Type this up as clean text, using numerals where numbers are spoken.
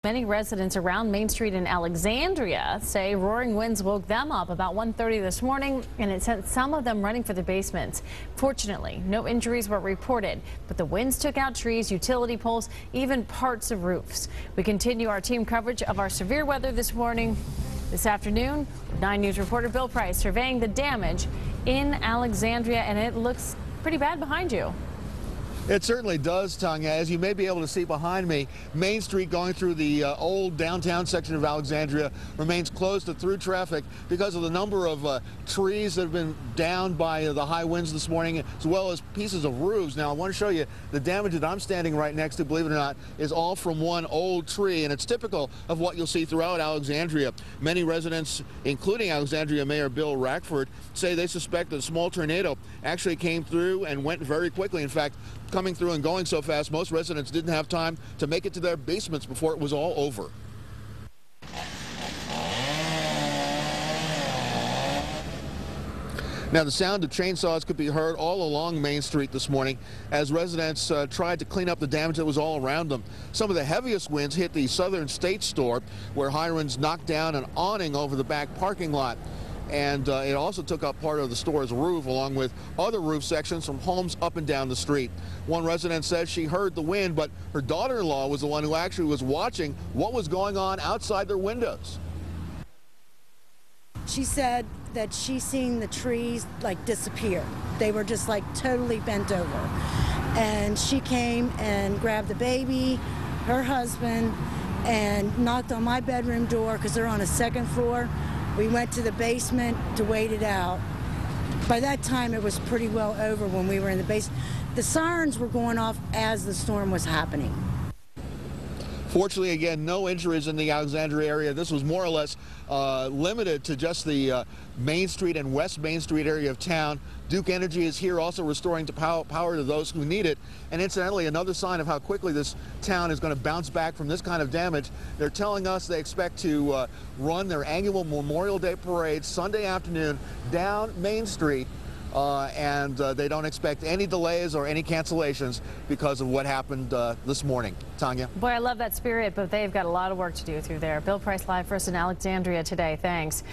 Many residents around Main Street in Alexandria say roaring winds woke them up about 1:30 this morning, and it sent some of them running for the basements. Fortunately, no injuries were reported, but the winds took out trees, utility poles, even parts of roofs. We continue our team coverage of our severe weather this morning. This afternoon, 9 News reporter Bill Price surveying the damage in Alexandria, and it looks pretty bad behind you. It certainly does, Tanya. As you may be able to see behind me, Main Street going through the old downtown section of Alexandria remains closed to through traffic because of the number of trees that have been downed by the high winds this morning, as well as pieces of roofs. Now, I want to show you the damage that I'm standing right next to, believe it or not, is all from one old tree, and it's typical of what you'll see throughout Alexandria. Many residents, including Alexandria Mayor Bill Rackford, say they suspect that a small tornado actually came through and went very quickly. In fact, coming through and going so fast, most residents didn't have time to make it to their basements before it was all over. Now, the sound of chainsaws could be heard all along Main Street this morning as residents tried to clean up the damage that was all around them. Some of the heaviest winds hit the Southern State store, where high winds knocked down an awning over the back parking lot. And it also took up part of the store's roof, along with other roof sections from homes up and down the street. One resident says she heard the wind, but her daughter-in-law was the one who actually was watching what was going on outside their windows. She said that she seen the trees like disappear. They were just like totally bent over. And she came and grabbed the baby, her husband, and knocked on my bedroom door because they're on a second floor. We went to the basement to wait it out. By that time, it was pretty well over when we were in the basement. The sirens were going off as the storm was happening. Fortunately, again, no injuries in the Alexandria area. This was more or less limited to just the Main Street and West Main Street area of town. Duke Energy is here also restoring power to those who need it. And incidentally, another sign of how quickly this town is going to bounce back from this kind of damage. They're telling us they expect to run their annual Memorial Day parade Sunday afternoon down Main Street. And they don't expect any delays or any cancellations because of what happened this morning. Tanya? Boy, I love that spirit, but they've got a lot of work to do through there. Bill Price live for us in Alexandria today. Thanks.